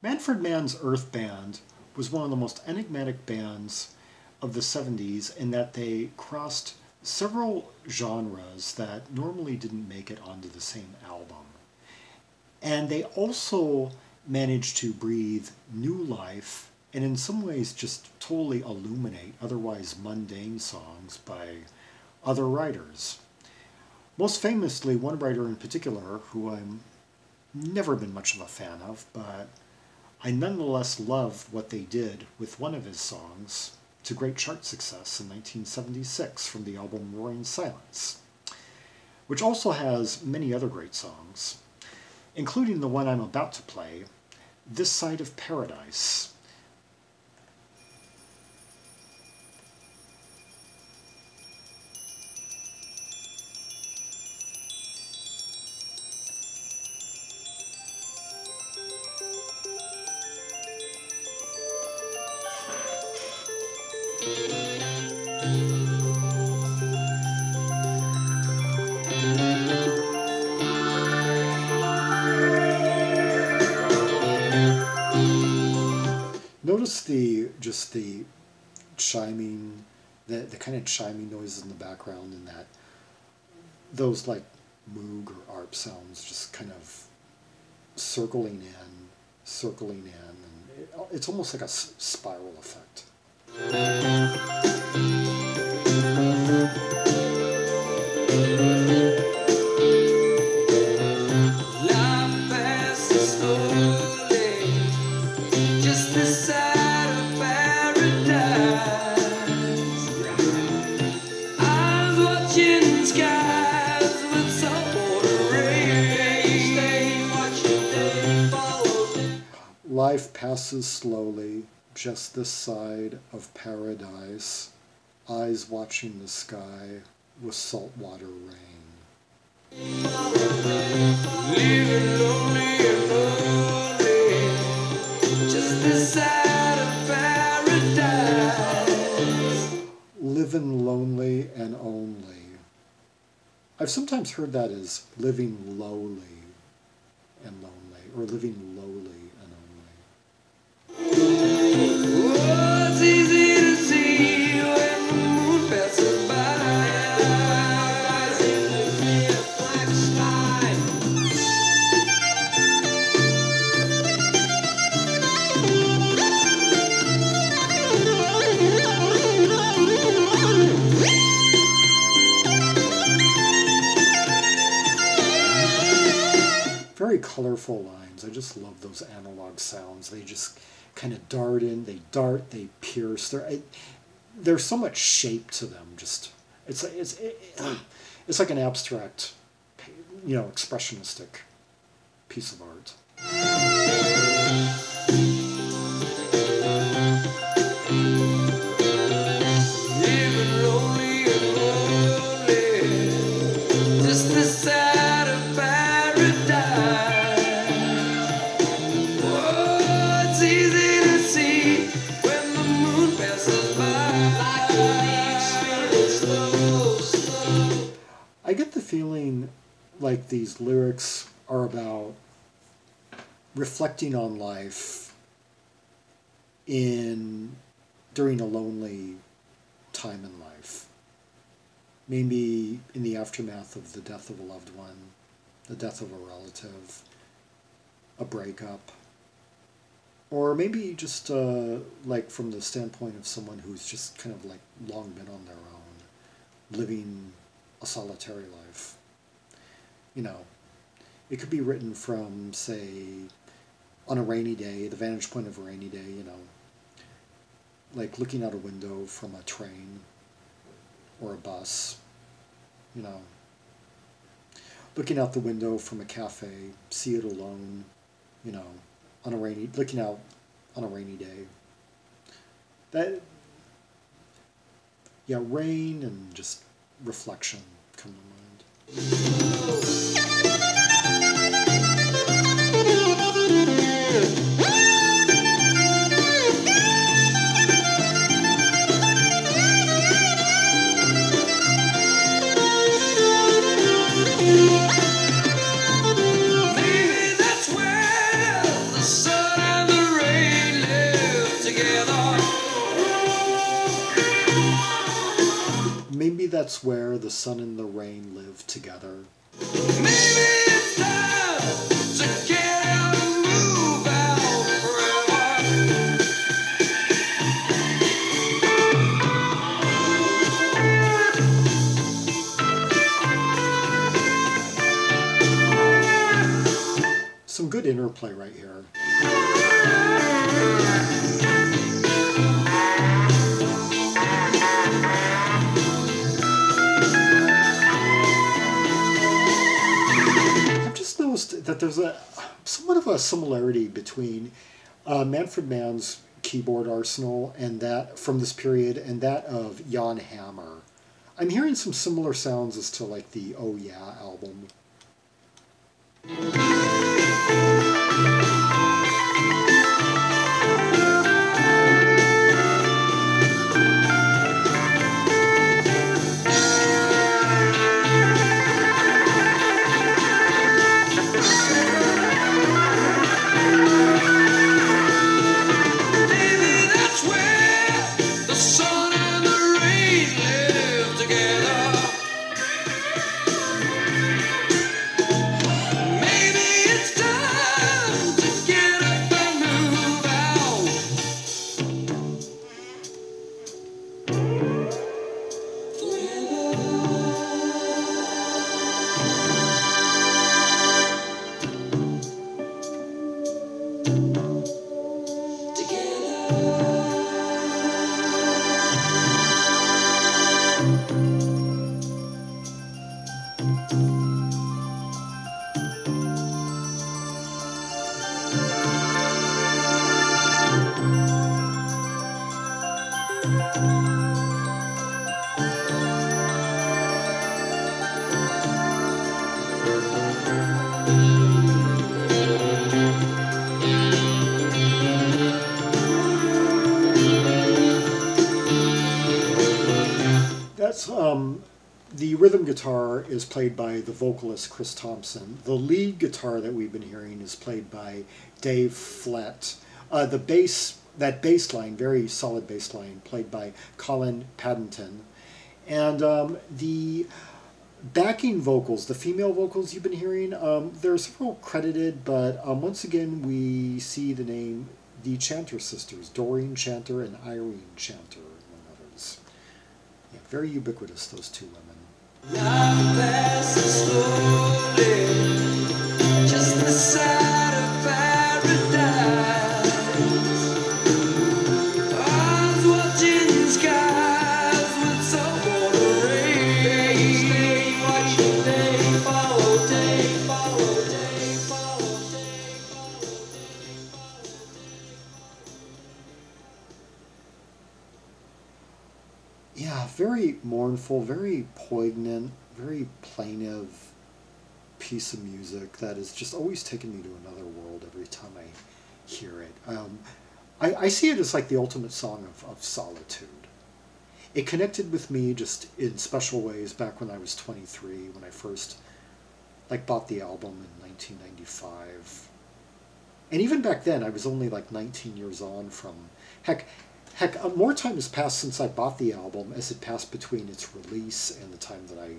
Manfred Mann's Earth Band was one of the most enigmatic bands of the 70s in that they crossed several genres that normally didn't make it onto the same album. And they also managed to breathe new life and in some ways just totally illuminate otherwise mundane songs by other writers. Most famously, one writer in particular, who I'm never been much of a fan of, but I nonetheless love what they did with one of his songs to great chart success in 1976 from the album Roaring Silence, which also has many other great songs, including the one I'm about to play, This Side of Paradise. Notice the chiming, the kind of chiming noises in the background, and that those like moog or arp sounds just kind of circling in, and it's almost like a spiral effect. Life passes slowly, just this side of paradise, eyes watching the sky with saltwater rain. Living lonely and lonely, just this side of paradise. Living lonely and only. I've sometimes heard that as living lowly and lonely, or living lowly and only. Oh, it's easy to see when the moon passes by. Black sky. Very colorful lines. I just love those analog sounds. They just kind of dart in, they pierce. There's so much shape to them. Just it's like an abstract, expressionistic piece of art. Living lonely and lonely, just the side of paradise. Oh, it's easy to see when the moon passes by. Like a leaf spinning slow. I get the feeling like these lyrics are about reflecting on life during a lonely time in life. Maybe in the aftermath of the death of a loved one, the death of a relative, a breakup, or maybe just like from the standpoint of someone who's just kind of like long been on their own, living a solitary life. It could be written from, say, on a rainy day, the vantage point of a rainy day, like looking out a window from a train or a bus, looking out the window from a cafe, see it alone, looking out on a rainy day. Rain and just reflection come to mind. Maybe that's where the sun and the that's where the sun and the rain live together. Maybe it's time to get out and move out forever. Some good interplay right here. I've just noticed that there's a somewhat of a similarity between Manfred Mann's keyboard arsenal and that from this period and that of Jan Hammer. I'm hearing some similar sounds as to like the Oh Yeah album. That's the rhythm guitar is played by the vocalist Chris Thompson. The lead guitar that we've been hearing is played by Dave Flett. The bass, that bass line, very solid bass line, played by Colin Paddington. And the backing vocals, the female vocals you've been hearing, there are several credited, but once again we see the name, the Chanter sisters, Doreen Chanter and Irene Chanter, among others. Yeah, very ubiquitous, those two women. Life passes slowly, just the side of paradise. Eyes watching skies with saltwater rays. Day watching day, follow day, follow day, follow day, follow day. Yeah, very mournful, very poignant, very plaintive piece of music that has just always taken me to another world every time I hear it. I see it as like the ultimate song of solitude. It connected with me just in special ways back when I was 23, when I first like bought the album in 1995. And even back then, I was only like 19 years on from, heck, more time has passed since I bought the album as it passed between its release and the time that I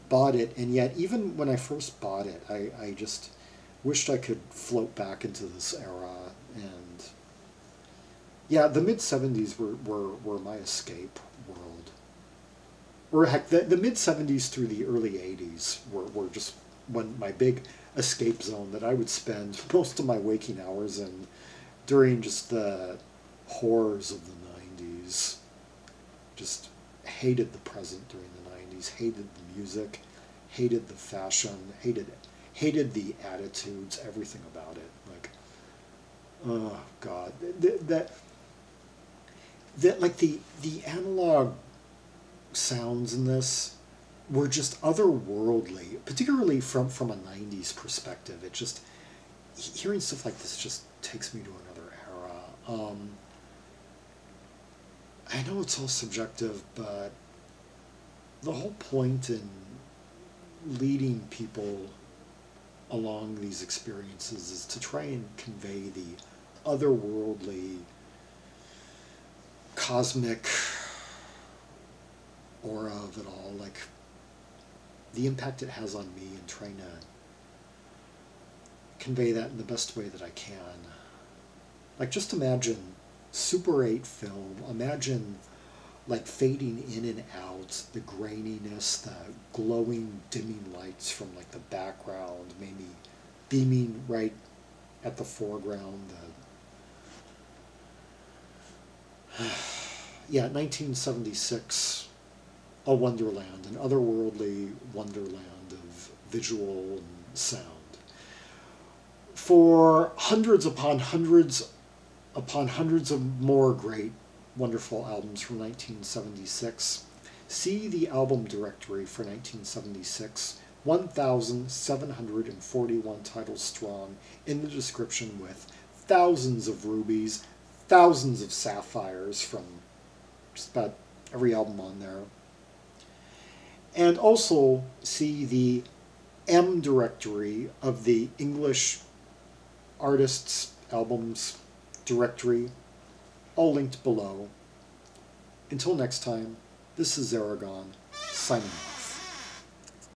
bought it. And yet, even when I first bought it, I just wished I could float back into this era. And yeah, the mid-70s were my escape world. Or heck, the mid-70s through the early 80s were just my big escape zone that I would spend most of my waking hours in during just the horrors of the 90s. Just hated the present during the 90s, hated the music, hated the fashion, hated the attitudes, everything about it. Like, oh God, that like the analog sounds in this were just otherworldly, particularly from a 90s perspective. It just, hearing stuff like this just takes me to another era. I know it's all subjective, but the whole point in leading people along these experiences is to try and convey the otherworldly, cosmic, aura of it all, like the impact it has on me, and trying to convey that in the best way that I can. Like, just imagine Super 8 film, imagine like fading in and out, the graininess, the glowing, dimming lights from like the background, maybe beaming right at the foreground. Yeah, 1976, a wonderland, an otherworldly wonderland of visual and sound. For hundreds upon hundreds of more great, wonderful albums from 1976, see the album directory for 1976, 1,741 titles strong, in the description, with thousands of rubies, thousands of sapphires from just about every album on there. And also see the M directory of the English artists' albums directory, all linked below. Until next time, this is Zaragon, signing off.